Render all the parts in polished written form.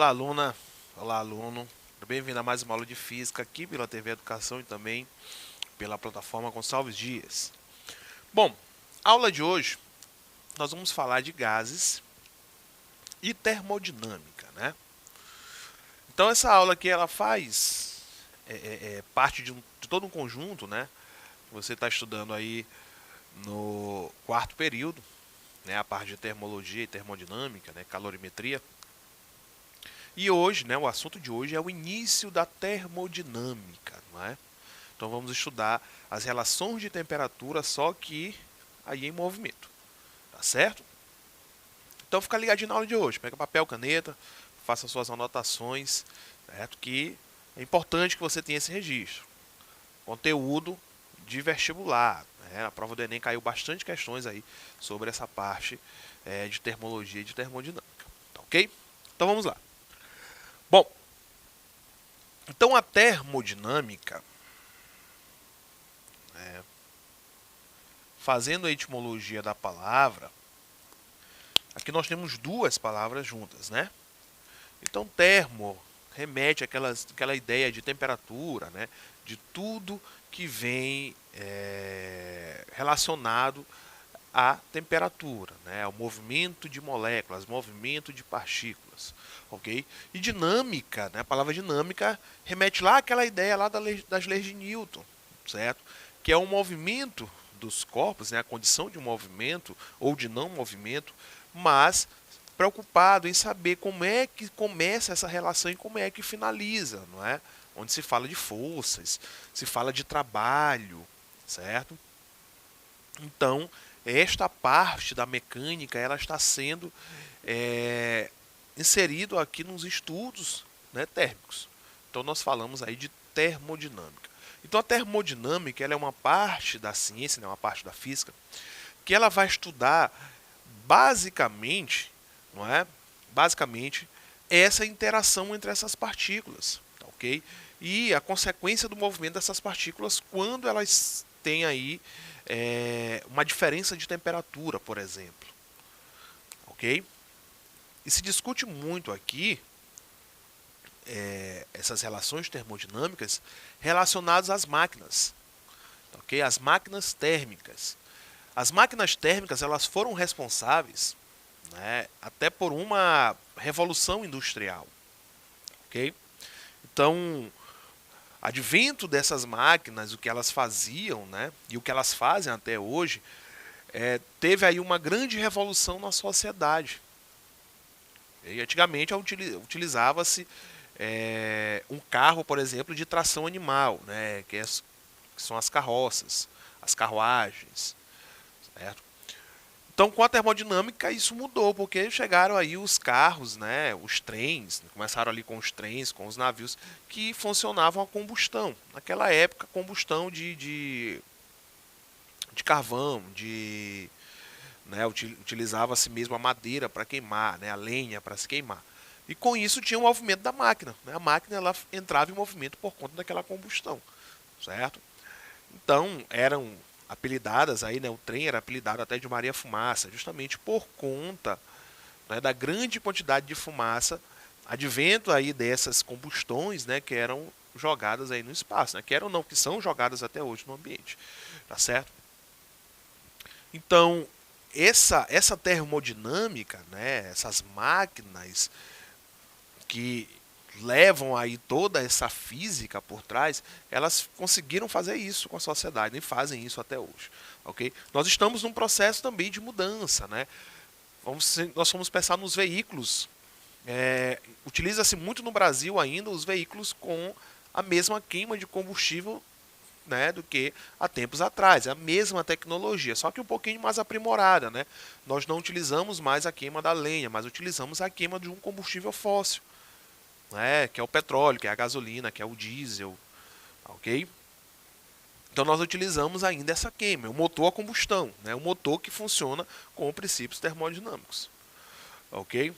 Olá, aluna. Olá, aluno. Bem-vindo a mais uma aula de física aqui pela TV Educação e também pela plataforma Gonçalves Dias. Bom, a aula de hoje nós vamos falar de gases e termodinâmica, né? Então essa aula aqui ela faz parte de todo um conjunto, né? Você está estudando aí no quarto período, né? A parte de termologia e termodinâmica, né? Calorimetria. E hoje, né, o assunto de hoje é o início da termodinâmica, não é? Então vamos estudar as relações de temperatura, só que aí em movimento, tá certo? Então fica ligadinho na aula de hoje, pega papel, caneta, faça suas anotações, certo? Que é importante que você tenha esse registro. Conteúdo de vestibular, né? A prova do Enem caiu bastante questões aí sobre essa parte de termologia e de termodinâmica, tá ok? Então vamos lá. Bom, então a termodinâmica, fazendo a etimologia da palavra, aqui nós temos duas palavras juntas, né? Então termo remete àquela ideia de temperatura, né? De tudo que vem relacionado à temperatura, né? Ao movimento de moléculas, movimento de partículas, ok? E dinâmica, né? A palavra dinâmica remete lá àquela ideia lá das leis de Newton, certo? Que é um movimento dos corpos, né? A condição de um movimento ou de não movimento, mas preocupado em saber como é que começa essa relação e como é que finaliza, não é? Onde se fala de forças, se fala de trabalho, certo? Então, esta parte da mecânica ela está sendo inserido aqui nos estudos, né, térmicos. Então, nós falamos aí de termodinâmica. Então, a termodinâmica ela é uma parte da ciência, né, uma parte da física, que ela vai estudar basicamente, não é? Basicamente, essa interação entre essas partículas, tá, ok? E a consequência do movimento dessas partículas quando elas têm aí uma diferença de temperatura, por exemplo, ok? E se discute muito aqui essas relações termodinâmicas relacionadas às máquinas, ok? As máquinas térmicas. As máquinas térmicas elas foram responsáveis, né, até por uma revolução industrial, ok? Então, advento dessas máquinas, o que elas faziam, né, e o que elas fazem até hoje, teve aí uma grande revolução na sociedade. E antigamente utilizava-se um carro, por exemplo, de tração animal, né, que são as carroças, as carruagens, certo? Então, com a termodinâmica, isso mudou, porque chegaram aí os carros, né, os trens, começaram ali com os trens, com os navios, que funcionavam a combustão. Naquela época, combustão de carvão, né, utilizava-se mesmo a madeira para queimar, né, a lenha para se queimar. E com isso tinha o movimento da máquina. Né? A máquina ela entrava em movimento por conta daquela combustão, certo? Então eram apelidadas aí, né, o trem era apelidado até de Maria Fumaça, justamente por conta, né, da grande quantidade de fumaça advento aí dessas combustões, né, que eram jogadas aí no espaço, né, que eram não, que são jogadas até hoje no ambiente, tá certo? Então essa termodinâmica, né, essas máquinas que levam aí toda essa física por trás, elas conseguiram fazer isso com a sociedade e fazem isso até hoje, ok? Nós estamos num processo também de mudança, né? Nós vamos pensar nos veículos. Utiliza-se muito no Brasil ainda os veículos com a mesma queima de combustível, né, do que há tempos atrás. É a mesma tecnologia, só que um pouquinho mais aprimorada, né? Nós não utilizamos mais a queima da lenha, mas utilizamos a queima de um combustível fóssil, né, que é o petróleo, que é a gasolina, que é o diesel, ok? Então nós utilizamos ainda essa queima, o motor a combustão, né, o motor que funciona com princípios termodinâmicos, ok?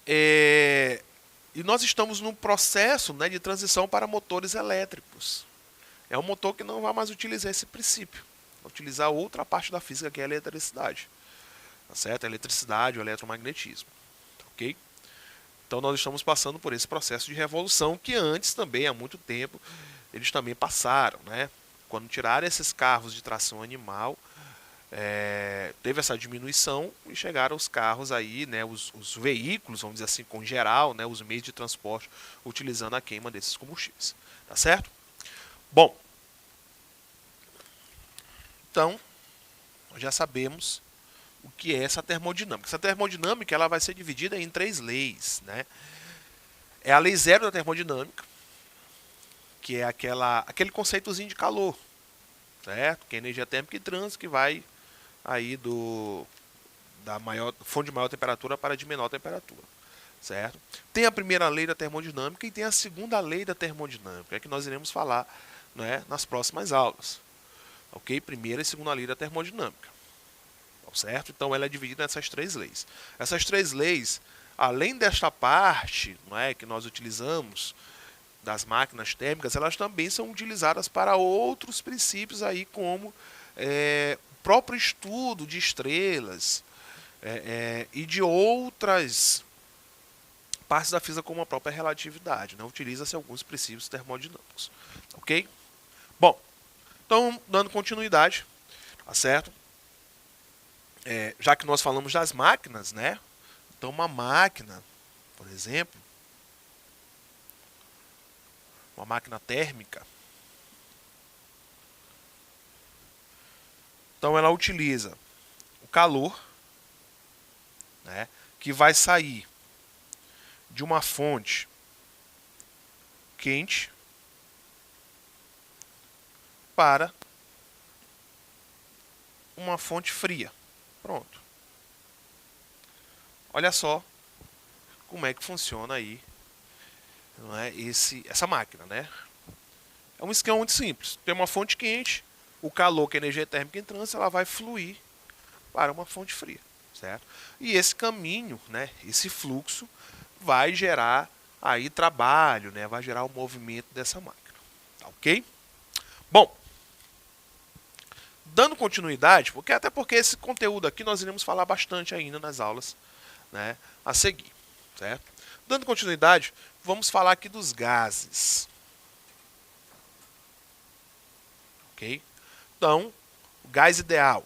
E nós estamos num processo, né, de transição para motores elétricos. É um motor que não vai mais utilizar esse princípio, vai utilizar outra parte da física que é a eletricidade, tá certo? A eletricidade, o eletromagnetismo, ok? Então nós estamos passando por esse processo de revolução que antes também, há muito tempo, eles também passaram, né? Quando tiraram esses carros de tração animal, teve essa diminuição e chegaram os carros aí, né, os veículos, vamos dizer assim, com geral, né, os meios de transporte utilizando a queima desses combustíveis, tá certo? Bom, então nós já sabemos o que é essa termodinâmica. Essa termodinâmica ela vai ser dividida em 3 leis, né? É a lei zero da termodinâmica, que é aquele conceitozinho de calor, certo? Que é a energia térmica e trânsito que vai aí da fonte de maior temperatura para de menor temperatura, certo? Tem a primeira lei da termodinâmica e tem a segunda lei da termodinâmica, que nós iremos falar, né, nas próximas aulas, ok? Primeira e segunda lei da termodinâmica, certo? Então ela é dividida nessas 3 leis. Essas 3 leis, além desta parte, não é, que nós utilizamos das máquinas térmicas, elas também são utilizadas para outros princípios aí, como o próprio estudo de estrelas e de outras partes da física, como a própria relatividade, né? Utiliza-se alguns princípios termodinâmicos, ok? Bom, então dando continuidade, tá certo? Já que nós falamos das máquinas, né? Então uma máquina, por exemplo, uma máquina térmica, então ela utiliza o calor, né, que vai sair de uma fonte quente para uma fonte fria. Pronto. Olha só como é que funciona aí, não é, essa máquina, né? É um esquema muito simples. Tem uma fonte quente, o calor, que é a energia térmica em trânsito, ela vai fluir para uma fonte fria, certo? E esse caminho, né, esse fluxo, vai gerar aí trabalho, né? Vai gerar o movimento dessa máquina, ok? Bom, dando continuidade, até porque esse conteúdo aqui nós iremos falar bastante ainda nas aulas, né, a seguir, certo? Dando continuidade, vamos falar aqui dos gases, ok? Então, o gás ideal.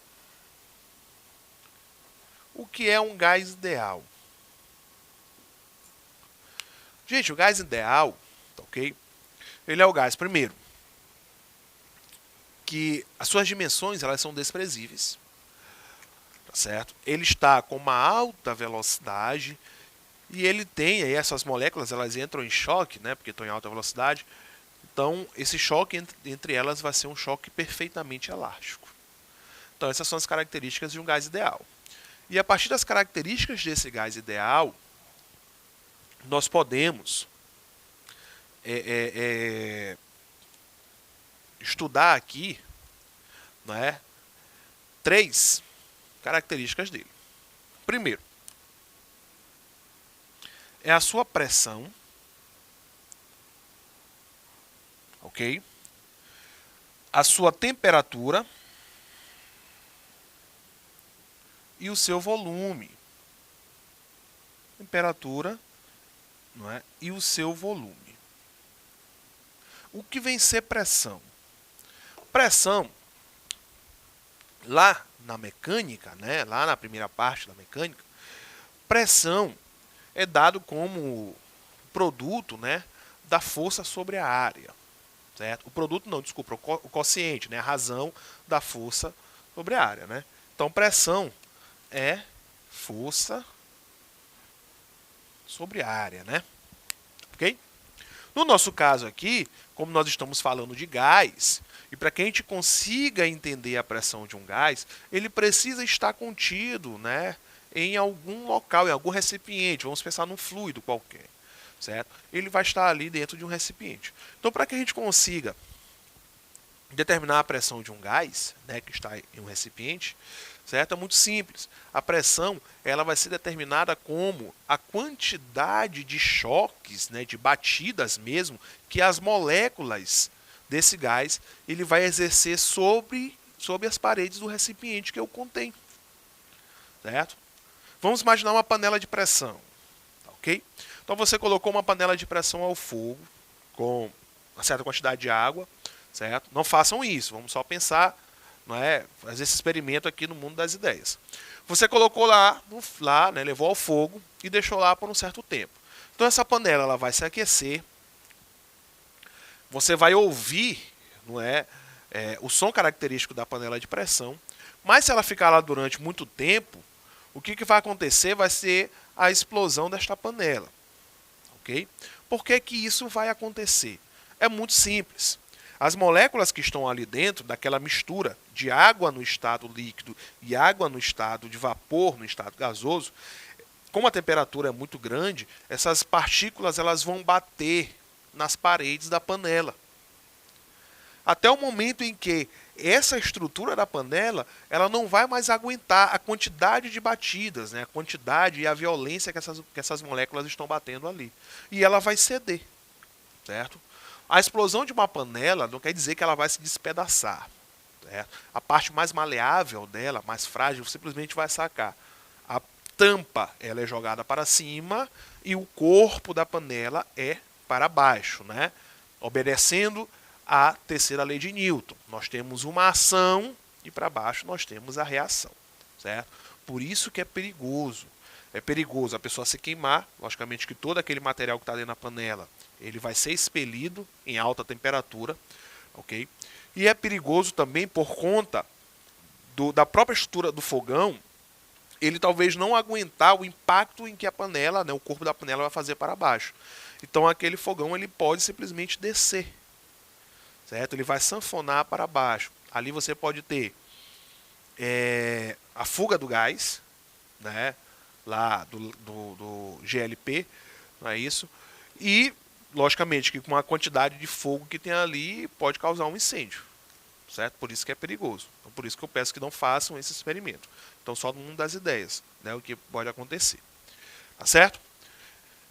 O que é um gás ideal? Gente, o gás ideal, ok? Ele é o gás, primeiro, que as suas dimensões elas são desprezíveis, tá certo? Ele está com uma alta velocidade e ele tem aí essas moléculas, elas entram em choque, né? Porque estão em alta velocidade. Então, esse choque entre elas vai ser um choque perfeitamente elástico. Então, essas são as características de um gás ideal. E a partir das características desse gás ideal, nós podemos estudar aqui, né, 3 características dele. Primeiro, é a sua pressão, ok? A sua temperatura e o seu volume. Temperatura, não é? E o seu volume. O que vem ser pressão? Pressão, lá na mecânica, né? Lá na primeira parte da mecânica, pressão é dado como produto, né, da força sobre a área. Certo? O produto não, desculpa, o quociente, né, a razão da força sobre a área. Né? Então, pressão é força sobre a área. Né? Ok? No nosso caso aqui, como nós estamos falando de gás, e para que a gente consiga entender a pressão de um gás, ele precisa estar contido, né, em algum local, em algum recipiente. Vamos pensar num fluido qualquer, certo? Ele vai estar ali dentro de um recipiente. Então, para que a gente consiga determinar a pressão de um gás, né, que está em um recipiente, certo? É muito simples. A pressão ela vai ser determinada como a quantidade de choques, né, de batidas mesmo, que as moléculas desse gás ele vai exercer sobre as paredes do recipiente que eu contém. Certo? Vamos imaginar uma panela de pressão. Ok? ok? Então você colocou uma panela de pressão ao fogo com uma certa quantidade de água, certo? Não façam isso, vamos só pensar, não é? Fazer esse experimento aqui no mundo das ideias. Você colocou lá, né, levou ao fogo e deixou lá por um certo tempo. Então essa panela ela vai se aquecer, você vai ouvir, não é, o som característico da panela de pressão, mas se ela ficar lá durante muito tempo, o que vai acontecer vai ser a explosão desta panela. Ok? Por que isso vai acontecer? É muito simples. As moléculas que estão ali dentro, daquela mistura de água no estado líquido e água no estado de vapor, no estado gasoso, como a temperatura é muito grande, essas partículas elas vão bater nas paredes da panela. Até o momento em que essa estrutura da panela ela não vai mais aguentar a quantidade de batidas, né? A quantidade e a violência que essas moléculas estão batendo ali. E ela vai ceder, certo? A explosão de uma panela não quer dizer que ela vai se despedaçar. Certo? A parte mais maleável dela, mais frágil, simplesmente vai sacar. A tampa ela é jogada para cima e o corpo da panela é para baixo, né? Obedecendo a terceira lei de Newton. Nós temos uma ação e para baixo nós temos a reação, certo? Por isso que é perigoso. É perigoso a pessoa se queimar, logicamente que todo aquele material que está dentro da panela, ele vai ser expelido em alta temperatura, ok? E é perigoso também por conta da própria estrutura do fogão, ele talvez não aguentar o impacto em que a panela, né, o corpo da panela vai fazer para baixo. Então aquele fogão ele pode simplesmente descer. Certo? Ele vai sanfonar para baixo. Ali você pode ter a fuga do gás, né? Lá do GLP, não é isso? E, logicamente, que com a quantidade de fogo que tem ali, pode causar um incêndio. Certo? Por isso que é perigoso. Então, por isso que eu peço que não façam esse experimento. Então, só no mundo das ideias, né? O que pode acontecer. Tá certo?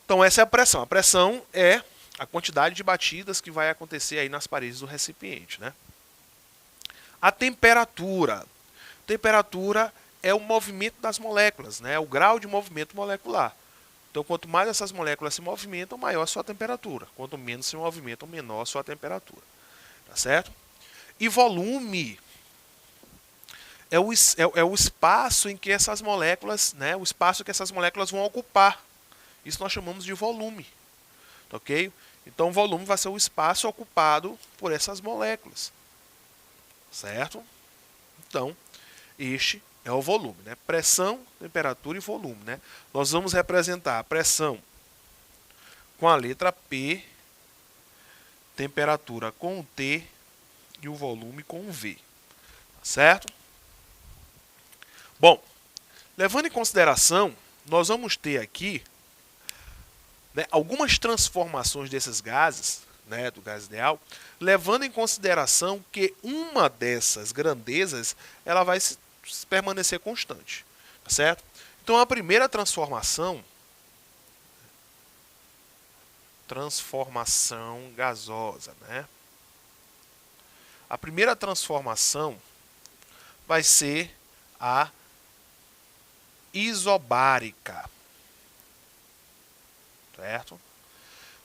Então, essa é a pressão. A pressão é a quantidade de batidas que vai acontecer aí nas paredes do recipiente, né? A temperatura. Temperatura é o movimento das moléculas, né? É o grau de movimento molecular. Então, quanto mais essas moléculas se movimentam, maior a sua temperatura. Quanto menos se movimentam, menor a sua temperatura. Tá certo? E volume é o espaço em que essas moléculas, né? O espaço que essas moléculas vão ocupar. Isso nós chamamos de volume. Ok? Então o volume vai ser o espaço ocupado por essas moléculas. Certo? Então, este é o volume, né? Pressão, temperatura e volume, né? Nós vamos representar a pressão com a letra P, temperatura com o T e o volume com o V. Certo? Bom, levando em consideração, nós vamos ter aqui, né, algumas transformações desses gases, né, do gás ideal, levando em consideração que uma dessas grandezas ela vai permanecer constante, tá certo? Então a primeira transformação gasosa, né? A primeira transformação vai ser a isobárica. Certo?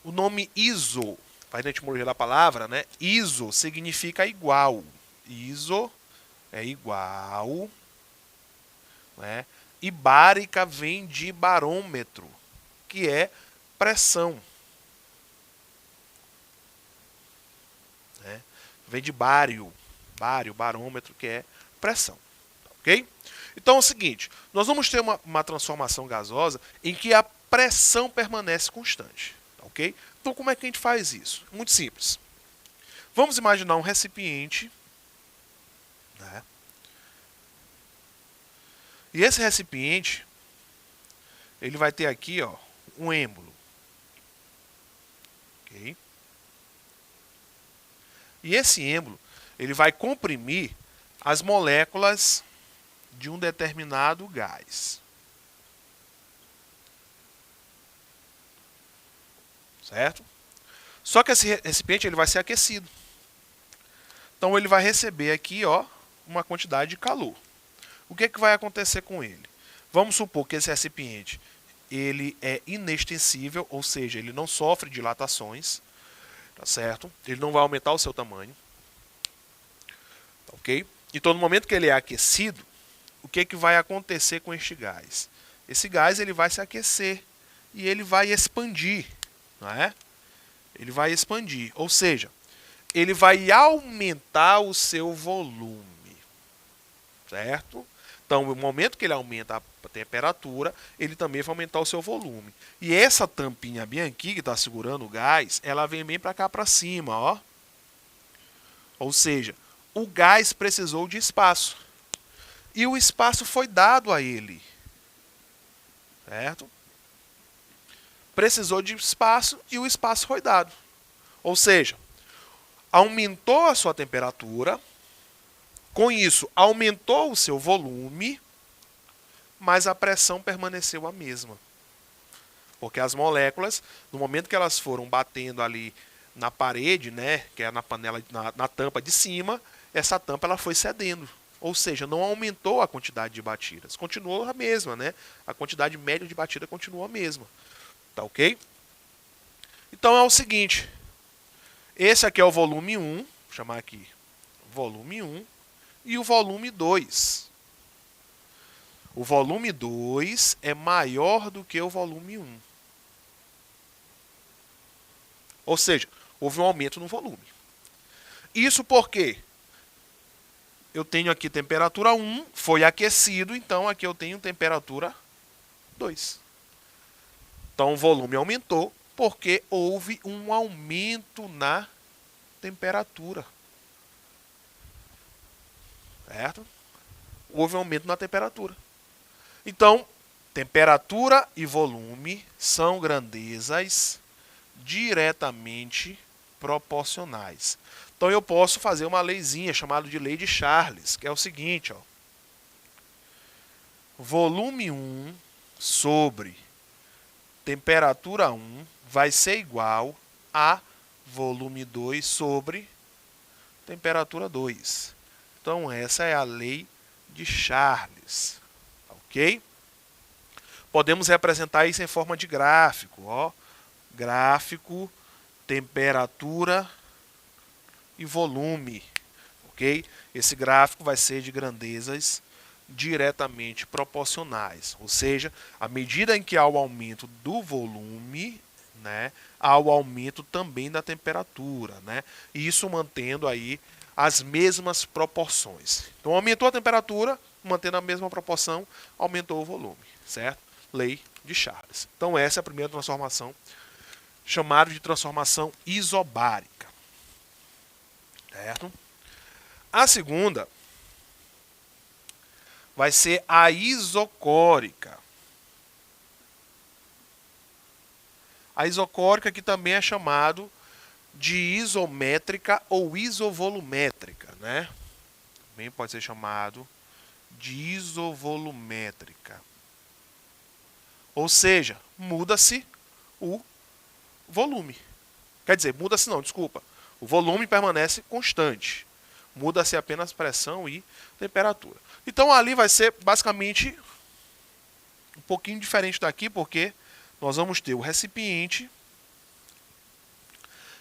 O nome iso, vai na etimologia da palavra, né? Iso significa igual. Iso é igual. Né? E bárica vem de barômetro, que é pressão. Né? Vem de bário, barômetro, que é pressão. Ok? Então é o seguinte, nós vamos ter uma transformação gasosa em que a pressão permanece constante. Ok? Então como é que a gente faz isso? Muito simples. Vamos imaginar um recipiente, né? E esse recipiente, ele vai ter aqui, ó, um êmbolo. Ok? E esse êmbolo, ele vai comprimir as moléculas de um determinado gás. Certo? Só que esse recipiente ele vai ser aquecido. Então ele vai receber aqui, ó, uma quantidade de calor. O que vai acontecer com ele? Vamos supor que esse recipiente ele é inextensível, ou seja, ele não sofre dilatações, tá certo? Ele não vai aumentar o seu tamanho, ok? Então, no momento que ele é aquecido, o que vai acontecer com este gás? Esse gás ele vai se aquecer e ele vai expandir, não é? Ele vai expandir, ou seja, ele vai aumentar o seu volume, certo? Então, no momento que ele aumenta a temperatura, ele também vai aumentar o seu volume. E essa tampinha bem aqui, que está segurando o gás, ela vem bem para cá para cima, ó. Ou seja, o gás precisou de espaço. E o espaço foi dado a ele, certo? Precisou de espaço e o espaço foi dado. Ou seja, aumentou a sua temperatura, com isso aumentou o seu volume, mas a pressão permaneceu a mesma. Porque as moléculas, no momento que elas foram batendo ali na parede, né, que é na panela, na tampa de cima, essa tampa ela foi cedendo. Ou seja, não aumentou a quantidade de batidas. Continuou a mesma, né? A quantidade média de batida continua a mesma. Tá ok? Então é o seguinte. Esse aqui é o volume 1. Vou chamar aqui volume 1. E o volume 2. O volume 2 é maior do que o volume 1. Ou seja, houve um aumento no volume. Isso porque eu tenho aqui temperatura 1, foi aquecido, então aqui eu tenho temperatura 2. Então o volume aumentou porque houve um aumento na temperatura. Certo? Houve um aumento na temperatura. Então, temperatura e volume são grandezas diretamente proporcionais. Então eu posso fazer uma leizinha chamada de lei de Charles, que é o seguinte, ó. Volume 1 sobre temperatura 1 vai ser igual a volume 2 sobre temperatura 2. Então essa é a lei de Charles, ok? Podemos representar isso em forma de gráfico, ó. Gráfico, temperatura e volume, ok? Esse gráfico vai ser de grandezas diretamente proporcionais, ou seja, à medida em que há o aumento do volume, né, há o aumento também da temperatura, né? E isso mantendo aí as mesmas proporções. Então aumentou a temperatura, mantendo a mesma proporção, aumentou o volume, certo? Lei de Charles. Então essa é a primeira transformação, chamada de transformação isobárica. Certo? A segunda vai ser a isocórica. A isocórica que também é chamado de isométrica ou isovolumétrica, né? Também pode ser chamado de isovolumétrica. Ou seja, muda-se o volume. Quer dizer, muda-se não, desculpa. O volume permanece constante. Muda-se apenas pressão e temperatura. Então ali vai ser basicamente um pouquinho diferente daqui, porque nós vamos ter o recipiente.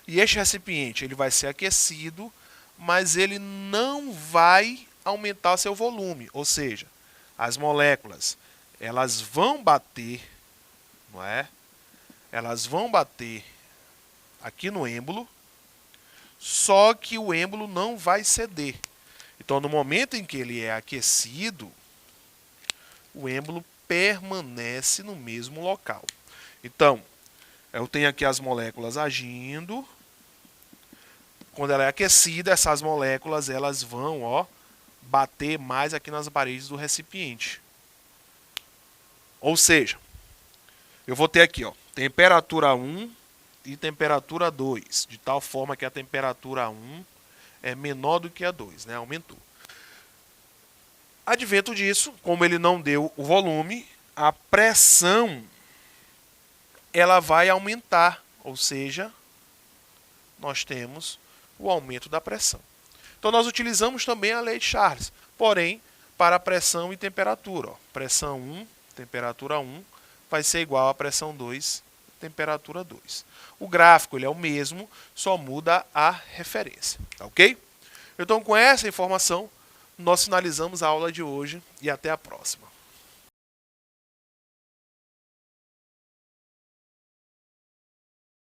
E este recipiente ele vai ser aquecido, mas ele não vai aumentar seu volume. Ou seja, as moléculas elas vão bater, não é? Elas vão bater aqui no êmbolo, só que o êmbolo não vai ceder. Então, no momento em que ele é aquecido, o êmbolo permanece no mesmo local. Então, eu tenho aqui as moléculas agindo. Quando ela é aquecida, essas moléculas elas vão, ó, bater mais aqui nas paredes do recipiente. Ou seja, eu vou ter aqui, ó, temperatura 1 e temperatura 2, de tal forma que a temperatura 1 é menor do que a 2, né? Aumentou. Advento disso, como ele não deu o volume, a pressão ela vai aumentar, ou seja, nós temos o aumento da pressão. Então nós utilizamos também a lei de Charles, porém para pressão e temperatura. Ó. Pressão 1, temperatura 1, vai ser igual a pressão 2, temperatura 2. O gráfico ele é o mesmo, só muda a referência, tá ok? Então, com essa informação, nós finalizamos a aula de hoje e até a próxima.